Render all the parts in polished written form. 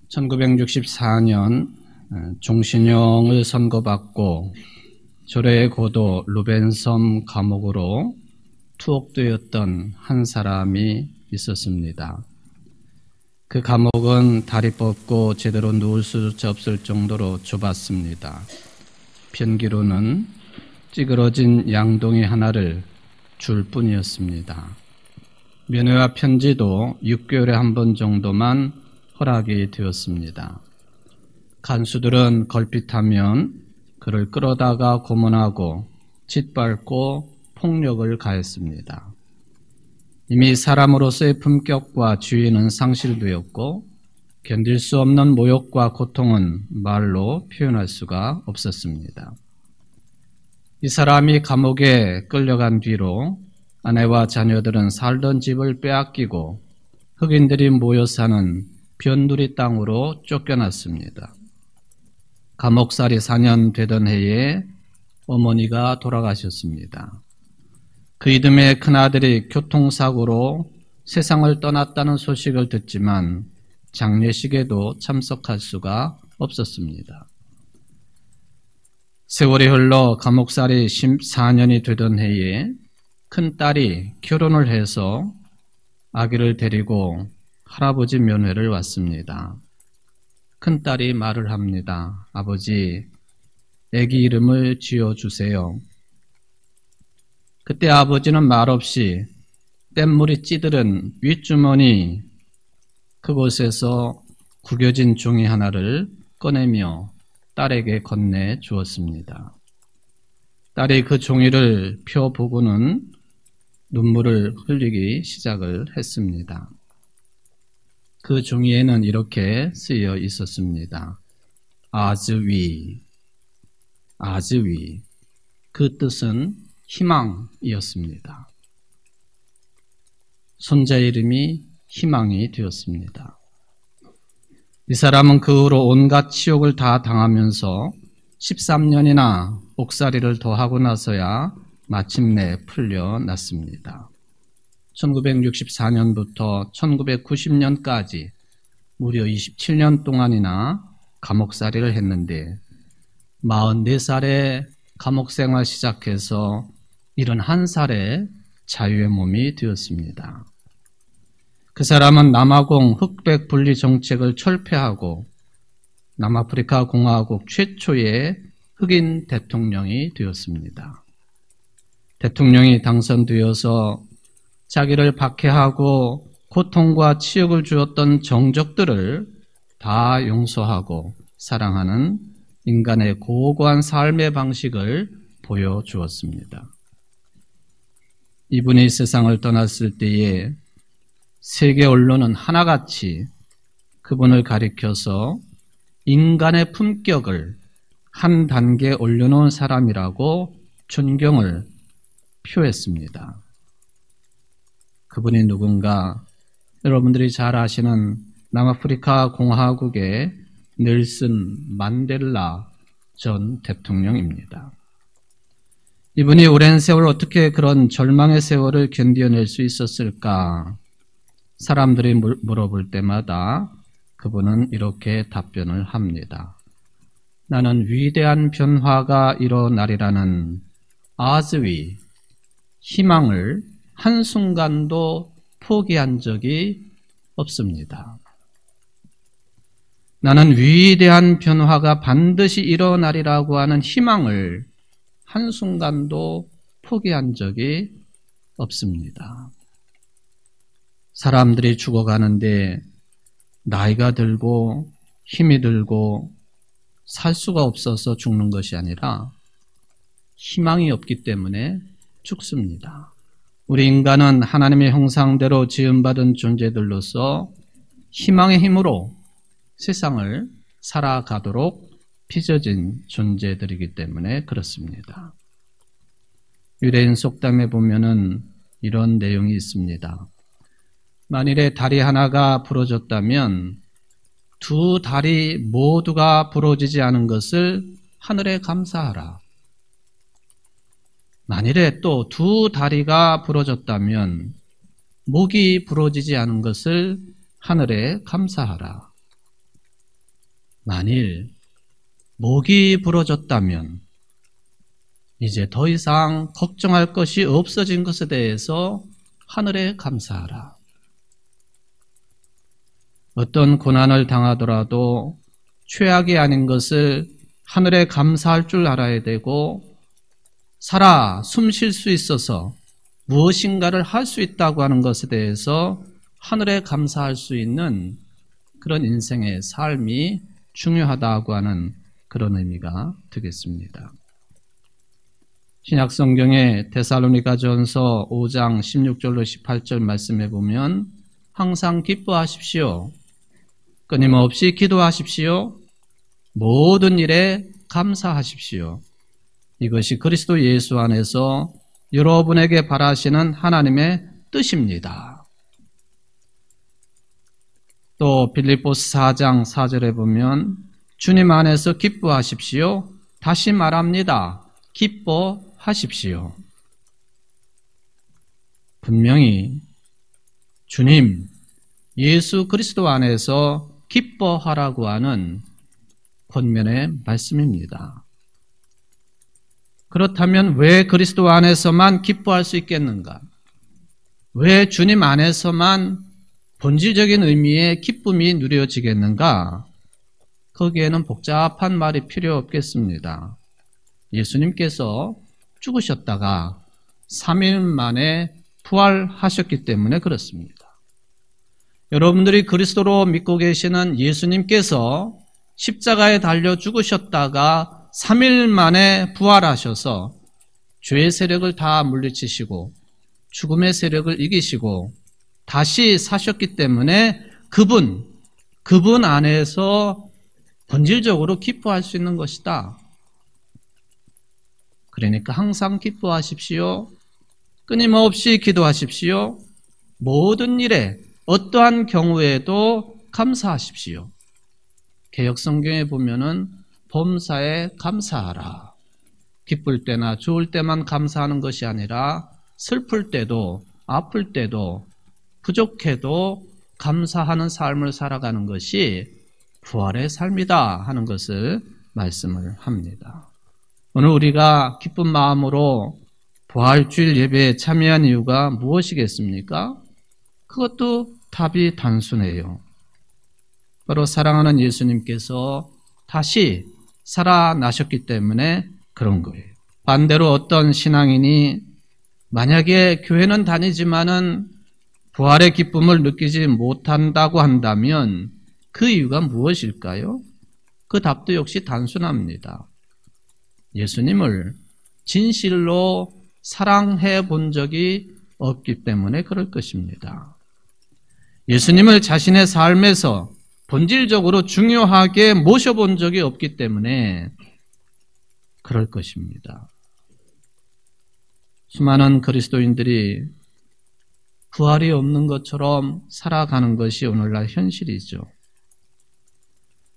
(1964년) 종신형을 선고받고 조례의 고도 루벤섬 감옥으로 투옥되었던 한 사람이 있었습니다. 그 감옥은 다리 뻗고 제대로 누울 수조차 없을 정도로 좁았습니다. 변기로는 찌그러진 양동이 하나를 줄 뿐이었습니다. 면회와 편지도 6개월에 한 번 정도만 허락이 되었습니다. 간수들은 걸핏하면 그를 끌어다가 고문하고 짓밟고 폭력을 가했습니다. 이미 사람으로서의 품격과 지위는 상실되었고 견딜 수 없는 모욕과 고통은 말로 표현할 수가 없었습니다. 이 사람이 감옥에 끌려간 뒤로 아내와 자녀들은 살던 집을 빼앗기고 흑인들이 모여 사는 변두리 땅으로 쫓겨났습니다. 감옥살이 4년 되던 해에 어머니가 돌아가셨습니다. 그 이듬해 큰아들이 교통사고로 세상을 떠났다는 소식을 듣지만 장례식에도 참석할 수가 없었습니다. 세월이 흘러 감옥살이 14년이 되던 해에 큰딸이 결혼을 해서 아기를 데리고 할아버지 면회를 왔습니다. 큰딸이 말을 합니다. 아버지, 아기 이름을 지어주세요. 그때 아버지는 말없이 뗏물이 찌들은 윗주머니 그곳에서 구겨진 종이 하나를 꺼내며 딸에게 건네 주었습니다. 딸이 그 종이를 펴보고는 눈물을 흘리기 시작을 했습니다. 그 종이에는 이렇게 쓰여 있었습니다. 아즈위, 아즈위. 그 뜻은 희망이었습니다. 손자 이름이 희망이 되었습니다. 이 사람은 그 후로 온갖 치욕을 다 당하면서 13년이나 옥살이를 더 하고 나서야 마침내 풀려났습니다. 1964년부터 1990년까지 무려 27년 동안이나 감옥살이를 했는데 44살에 감옥생활 시작해서 71살에 자유의 몸이 되었습니다. 그 사람은 남아공 흑백 분리 정책을 철폐하고 남아프리카 공화국 최초의 흑인 대통령이 되었습니다. 대통령이 당선되어서 자기를 박해하고 고통과 치욕을 주었던 정적들을 다 용서하고 사랑하는 인간의 고고한 삶의 방식을 보여주었습니다. 이분이 세상을 떠났을 때에 세계 언론은 하나같이 그분을 가리켜서 인간의 품격을 한 단계 올려놓은 사람이라고 존경을 표했습니다. 그분이 누군가 여러분들이 잘 아시는 남아프리카 공화국의 넬슨 만델라 전 대통령입니다. 이분이 오랜 세월 어떻게 그런 절망의 세월을 견뎌낼 수 있었을까? 사람들이 물어볼 때마다 그분은 이렇게 답변을 합니다. 나는 위대한 변화가 일어나리라는 아즈위, 희망을 한순간도 포기한 적이 없습니다. 나는 위대한 변화가 반드시 일어나리라고 하는 희망을 한순간도 포기한 적이 없습니다. 사람들이 죽어가는데 나이가 들고 힘이 들고 살 수가 없어서 죽는 것이 아니라 희망이 없기 때문에 죽습니다. 우리 인간은 하나님의 형상대로 지음받은 존재들로서 희망의 힘으로 세상을 살아가도록 빚어진 존재들이기 때문에 그렇습니다. 유대인 속담에 보면은 이런 내용이 있습니다. 만일에 다리 하나가 부러졌다면 두 다리 모두가 부러지지 않은 것을 하늘에 감사하라. 만일에 또 두 다리가 부러졌다면 목이 부러지지 않은 것을 하늘에 감사하라. 만일 목이 부러졌다면 이제 더 이상 걱정할 것이 없어진 것에 대해서 하늘에 감사하라. 어떤 고난을 당하더라도 최악이 아닌 것을 하늘에 감사할 줄 알아야 되고, 살아 숨 쉴 수 있어서 무엇인가를 할 수 있다고 하는 것에 대해서 하늘에 감사할 수 있는 그런 인생의 삶이 중요하다고 하는 그런 의미가 되겠습니다. 신약성경의 데살로니가전서 5장 16절로 18절 말씀해 보면 항상 기뻐하십시오. 끊임없이 기도하십시오. 모든 일에 감사하십시오. 이것이 그리스도 예수 안에서 여러분에게 바라시는 하나님의 뜻입니다. 또 빌립보서 4장 4절에 보면 주님 안에서 기뻐하십시오. 다시 말합니다. 기뻐하십시오. 분명히 주님, 예수 그리스도 안에서 기뻐하라고 하는 권면의 말씀입니다. 그렇다면 왜 그리스도 안에서만 기뻐할 수 있겠는가? 왜 주님 안에서만 본질적인 의미의 기쁨이 누려지겠는가? 거기에는 복잡한 말이 필요 없겠습니다. 예수님께서 죽으셨다가 3일 만에 부활하셨기 때문에 그렇습니다. 여러분들이 그리스도로 믿고 계시는 예수님께서 십자가에 달려 죽으셨다가 3일 만에 부활하셔서 죄의 세력을 다 물리치시고 죽음의 세력을 이기시고 다시 사셨기 때문에 그분 안에서 본질적으로 기뻐할 수 있는 것이다. 그러니까 항상 기뻐하십시오. 끊임없이 기도하십시오. 모든 일에 어떠한 경우에도 감사하십시오. 개역성경에 보면은 범사에 감사하라. 기쁠 때나 좋을 때만 감사하는 것이 아니라 슬플 때도 아플 때도 부족해도 감사하는 삶을 살아가는 것이 부활의 삶이다 하는 것을 말씀을 합니다. 오늘 우리가 기쁜 마음으로 부활주일 예배에 참여한 이유가 무엇이겠습니까? 그것도 답이 단순해요. 바로 사랑하는 예수님께서 다시 살아나셨기 때문에 그런 거예요. 반대로 어떤 신앙인이 만약에 교회는 다니지만은 부활의 기쁨을 느끼지 못한다고 한다면 그 이유가 무엇일까요? 그 답도 역시 단순합니다. 예수님을 진실로 사랑해 본 적이 없기 때문에 그럴 것입니다. 예수님을 자신의 삶에서 본질적으로 중요하게 모셔본 적이 없기 때문에 그럴 것입니다. 수많은 그리스도인들이 부활이 없는 것처럼 살아가는 것이 오늘날 현실이죠.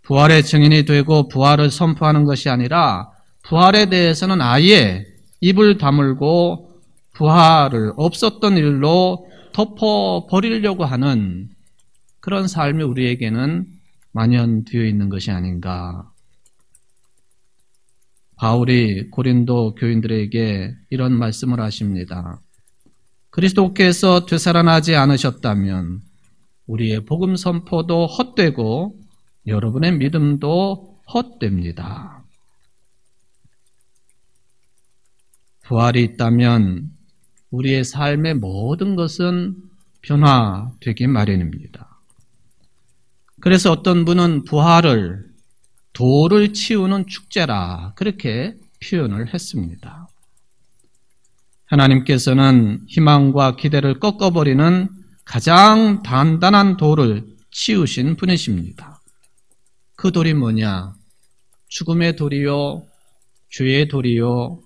부활의 증인이 되고 부활을 선포하는 것이 아니라 부활에 대해서는 아예 입을 다물고 부활을 없었던 일로 덮어버리려고 하는 그런 삶이 우리에게는 만연되어 있는 것이 아닌가. 바울이 고린도 교인들에게 이런 말씀을 하십니다. 그리스도께서 되살아나지 않으셨다면 우리의 복음 선포도 헛되고 여러분의 믿음도 헛됩니다. 부활이 있다면 우리의 삶의 모든 것은 변화되기 마련입니다. 그래서 어떤 분은 부활을 돌을 치우는 축제라 그렇게 표현을 했습니다. 하나님께서는 희망과 기대를 꺾어버리는 가장 단단한 돌을 치우신 분이십니다. 그 돌이 뭐냐? 죽음의 돌이요, 죄의 돌이요,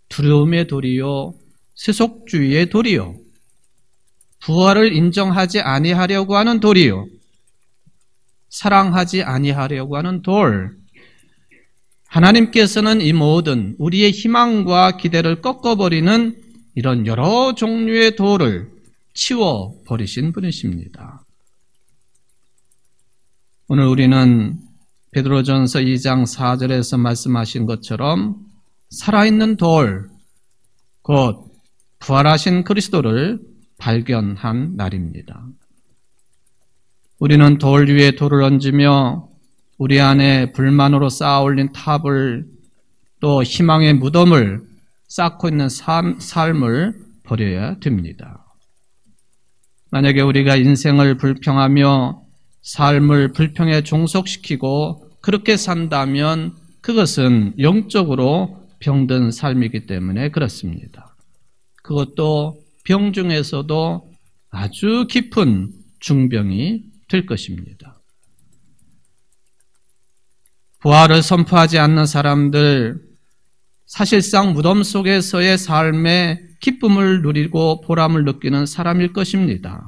두려움의 돌이요, 세속주의의 돌이요, 부활을 인정하지 아니하려고 하는 돌이요, 사랑하지 아니하려고 하는 돌. 하나님께서는 이 모든 우리의 희망과 기대를 꺾어버리는 이런 여러 종류의 돌을 치워버리신 분이십니다. 오늘 우리는 베드로전서 2장 4절에서 말씀하신 것처럼 살아있는 돌, 곧 부활하신 그리스도를 발견한 날입니다. 우리는 돌 위에 돌을 얹으며 우리 안에 불만으로 쌓아올린 탑을 또 희망의 무덤을 쌓고 있는 삶을 버려야 됩니다. 만약에 우리가 인생을 불평하며 삶을 불평에 종속시키고 그렇게 산다면 그것은 영적으로 병든 삶이기 때문에 그렇습니다. 그것도 병 중에서도 아주 깊은 중병이 될 것입니다. 부활을 선포하지 않는 사람들, 사실상 무덤 속에서의 삶의 기쁨을 누리고 보람을 느끼는 사람일 것입니다.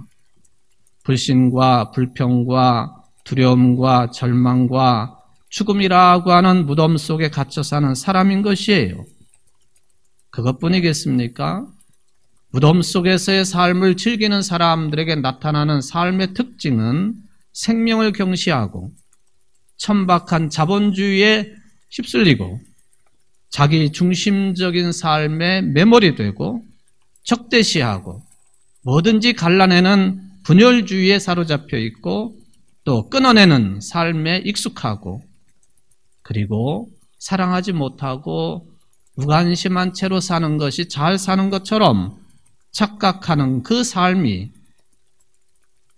불신과 불평과 두려움과 절망과 죽음이라고 하는 무덤 속에 갇혀 사는 사람인 것이에요. 그것뿐이겠습니까? 무덤 속에서의 삶을 즐기는 사람들에게 나타나는 삶의 특징은 생명을 경시하고 천박한 자본주의에 휩쓸리고 자기 중심적인 삶에 매몰이되고 적대시하고 뭐든지 갈라내는 분열주의에 사로잡혀 있고 또 끊어내는 삶에 익숙하고 그리고 사랑하지 못하고 무관심한 채로 사는 것이 잘 사는 것처럼 착각하는 그 삶이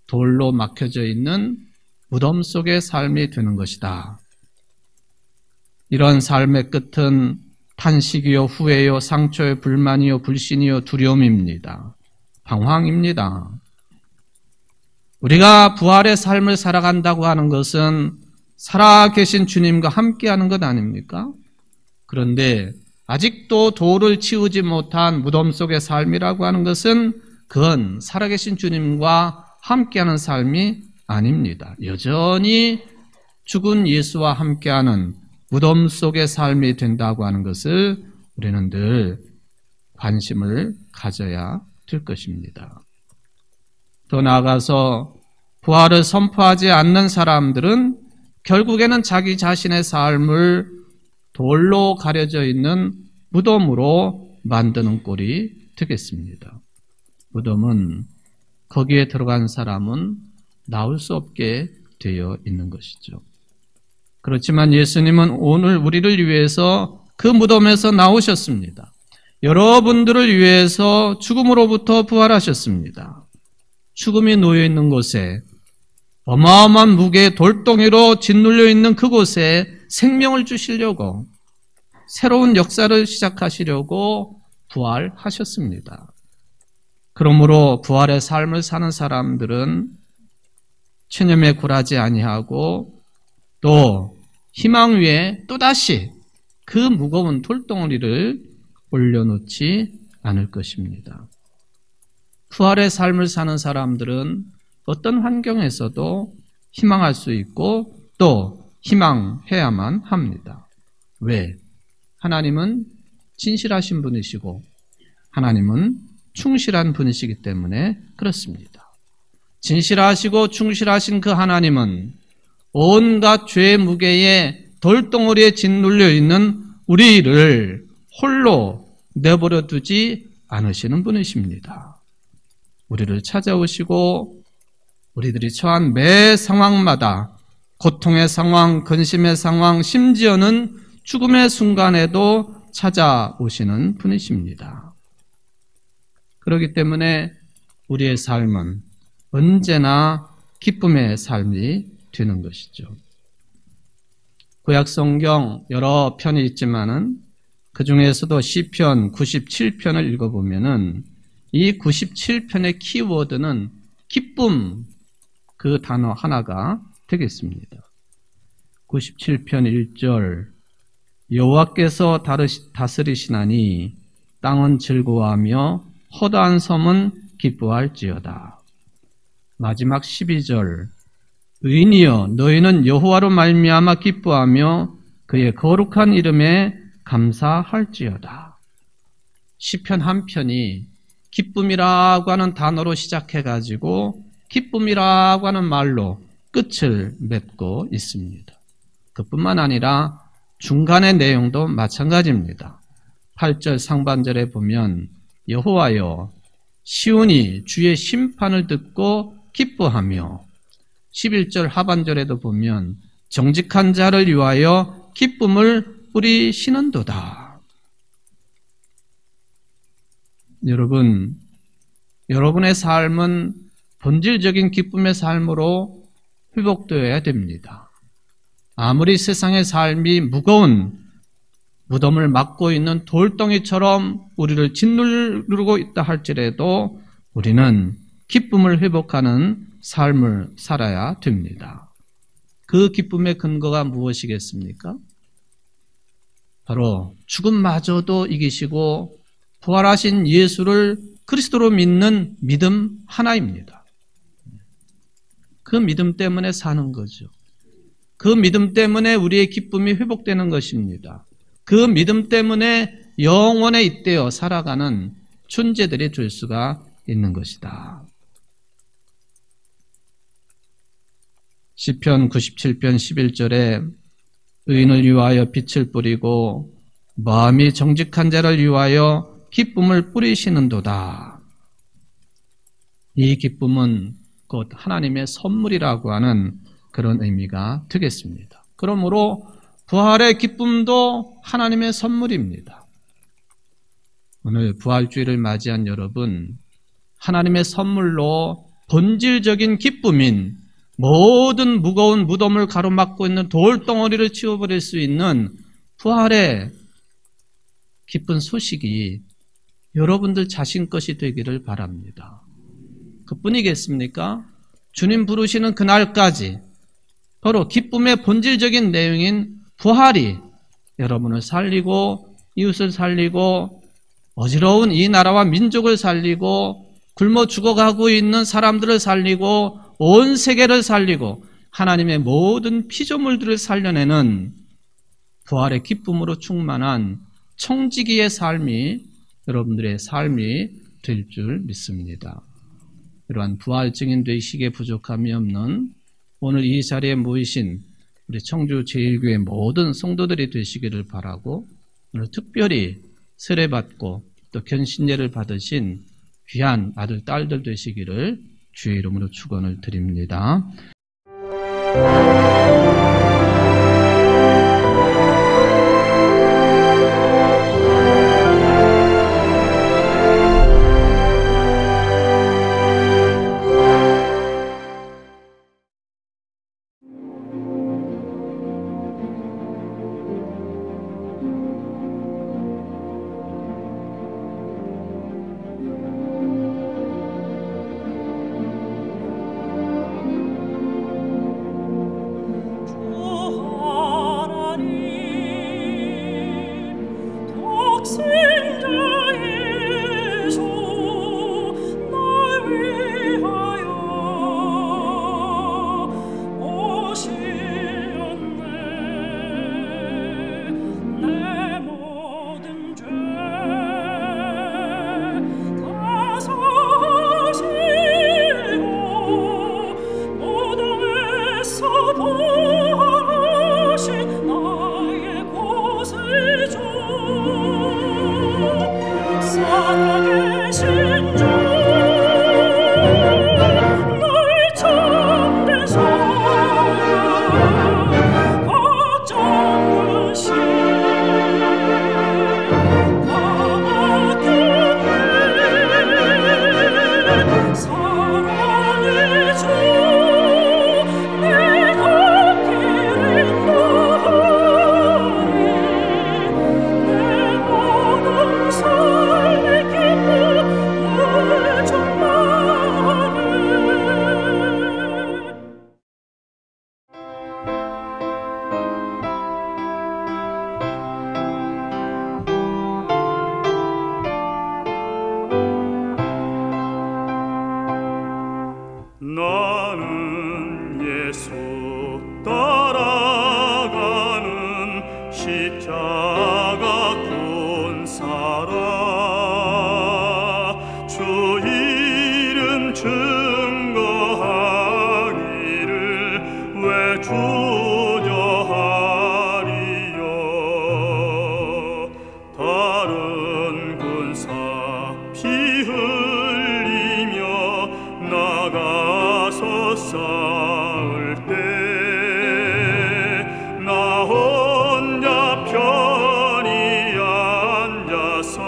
돌로 막혀져 있는 무덤 속의 삶이 되는 것이다. 이런 삶의 끝은 탄식이요, 후회요, 상처요, 불만이요, 불신이요, 두려움입니다. 방황입니다. 우리가 부활의 삶을 살아간다고 하는 것은 살아계신 주님과 함께하는 것 아닙니까? 그런데 아직도 돌을 치우지 못한 무덤 속의 삶이라고 하는 것은 그건 살아계신 주님과 함께하는 삶이 아닙니다. 여전히 죽은 예수와 함께하는 무덤 속의 삶이 된다고 하는 것을 우리는 늘 관심을 가져야 될 것입니다. 더 나아가서 부활을 선포하지 않는 사람들은 결국에는 자기 자신의 삶을 돌로 가려져 있는 무덤으로 만드는 꼴이 되겠습니다. 무덤은 거기에 들어간 사람은 나올 수 없게 되어 있는 것이죠. 그렇지만 예수님은 오늘 우리를 위해서 그 무덤에서 나오셨습니다. 여러분들을 위해서 죽음으로부터 부활하셨습니다. 죽음이 놓여 있는 곳에 어마어마한 무게의 돌덩이로 짓눌려 있는 그곳에 생명을 주시려고 새로운 역사를 시작하시려고 부활하셨습니다. 그러므로 부활의 삶을 사는 사람들은 체념에 굴하지 아니하고 또 희망 위에 또다시 그 무거운 돌덩어리를 올려놓지 않을 것입니다. 부활의 삶을 사는 사람들은 어떤 환경에서도 희망할 수 있고 또 희망해야만 합니다. 왜? 하나님은 진실하신 분이시고 하나님은 충실한 분이시기 때문에 그렇습니다. 진실하시고 충실하신 그 하나님은 온갖 죄의 무게에 돌덩어리에 짓눌려 있는 우리를 홀로 내버려 두지 않으시는 분이십니다. 우리를 찾아오시고 우리들이 처한 매 상황마다 고통의 상황, 근심의 상황, 심지어는 죽음의 순간에도 찾아오시는 분이십니다. 그렇기 때문에 우리의 삶은 언제나 기쁨의 삶이 되는 것이죠. 구약 성경 여러 편이 있지만은 그 중에서도 시편 97편을 읽어보면은 이 97편의 키워드는 기쁨 그 단어 하나가 되겠습니다. 97편 1절 여호와께서 다스리시나니 땅은 즐거워하며 허다한 섬은 기뻐할지어다. 마지막 12절 의인이여 너희는 여호와로 말미암아 기뻐하며 그의 거룩한 이름에 감사할지어다. 시편 한 편이 기쁨이라고 하는 단어로 시작해가지고 기쁨이라고 하는 말로 끝을 맺고 있습니다. 그뿐만 아니라 중간의 내용도 마찬가지입니다. 8절 상반절에 보면 여호와여 시온이 주의 심판을 듣고 기뻐하며 11절 하반절에도 보면 정직한 자를 위하여 기쁨을 뿌리시는도다. 여러분, 여러분의 삶은 본질적인 기쁨의 삶으로 회복되어야 됩니다. 아무리 세상의 삶이 무거운 무덤을 막고 있는 돌덩이처럼 우리를 짓누르고 있다 할지라도 우리는 기쁨을 회복하는 삶을 살아야 됩니다. 그 기쁨의 근거가 무엇이겠습니까? 바로 죽음마저도 이기시고 부활하신 예수를 그리스도로 믿는 믿음 하나입니다. 그 믿음 때문에 사는 거죠. 그 믿음 때문에 우리의 기쁨이 회복되는 것입니다. 그 믿음 때문에 영원에 잇대어 살아가는 존재들이 될 수가 있는 것이다. 시편 97편 11절에 의인을 위하여 빛을 뿌리고 마음이 정직한 자를 위하여 기쁨을 뿌리시는도다. 이 기쁨은 곧 하나님의 선물이라고 하는 그런 의미가 되겠습니다. 그러므로 부활의 기쁨도 하나님의 선물입니다. 오늘 부활주의를 맞이한 여러분, 하나님의 선물로 본질적인 기쁨인 모든 무거운 무덤을 가로막고 있는 돌덩어리를 치워버릴 수 있는 부활의 기쁜 소식이 여러분들 자신 것이 되기를 바랍니다. 그뿐이겠습니까? 주님 부르시는 그날까지 바로 기쁨의 본질적인 내용인 부활이 여러분을 살리고 이웃을 살리고 어지러운 이 나라와 민족을 살리고 굶어 죽어가고 있는 사람들을 살리고 온 세계를 살리고 하나님의 모든 피조물들을 살려내는 부활의 기쁨으로 충만한 청지기의 삶이 여러분들의 삶이 될 줄 믿습니다. 이러한 부활 증인 되시기에 부족함이 없는 오늘 이 자리에 모이신 우리 청주 제1교회 모든 성도들이 되시기를 바라고 오늘 특별히 세례받고 또 견신례를 받으신 귀한 아들, 딸들 되시기를 주의 이름으로 축원을 드립니다. 주저하리요. 다른 군사 피 흘리며 나가서 싸울 때 나 혼자 편히 앉아서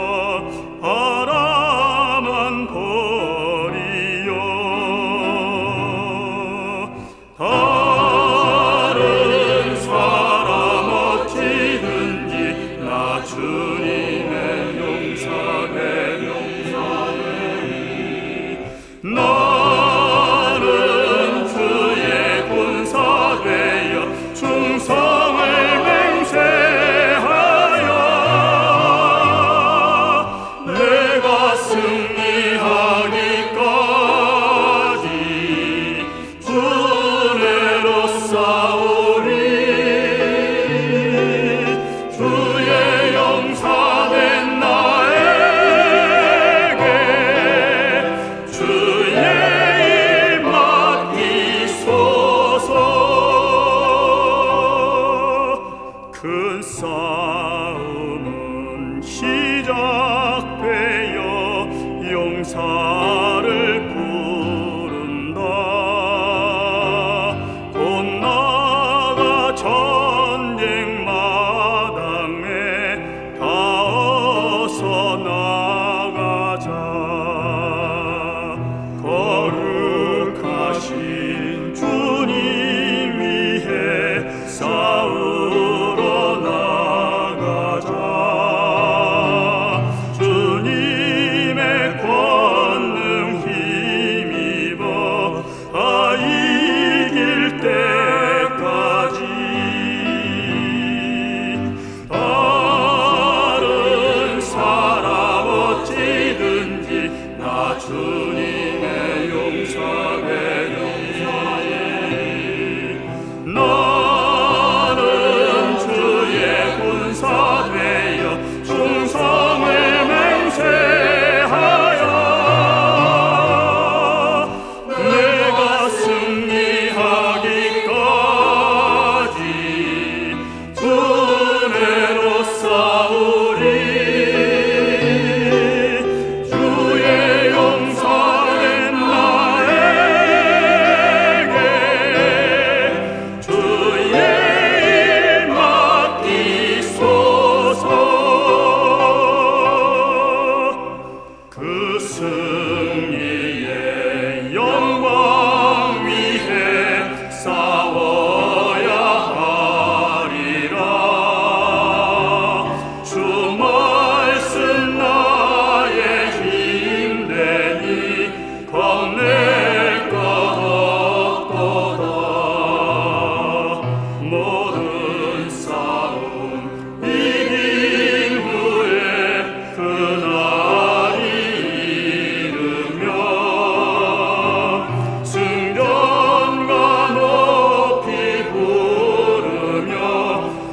바라만 보리요. 다른 사람 어찌든지 나 주님의 용사되리. 나는 주의 군사 되어 충성을 맹세하여 내가 승리하기까지 주내로 싸우리. 주의 용사된 나에게 주의 일 맡기소서. 큰 싸움은 시작되어 용사를 부른다. 곧 나가 전쟁 마당에 다 어서 나가자. 거룩하신 주님 위해 싸우러 나가자. 주님의 권능 힘입어 이길 때까지. 다른 사람 어찌든지 나 주님의 용사되리. 나는 주의 군사 되어 충성을 맹세하여 내가 승리하기까지 주내로 싸우리. 주의 용사된 나에게 주의 일 맡기소서. 그 승리의 영광 위해 싸워야 하리라. 주 말씀 나의 힘 되니 겁낼 것 없도다. 모든 싸움 이긴 후에 그날이 이르며 승전과 높이 부르며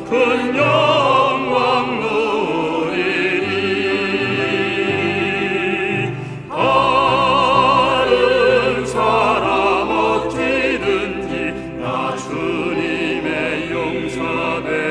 큰 영광 누리리. 다른 사람 어찌든지 나 주님의 용사되리.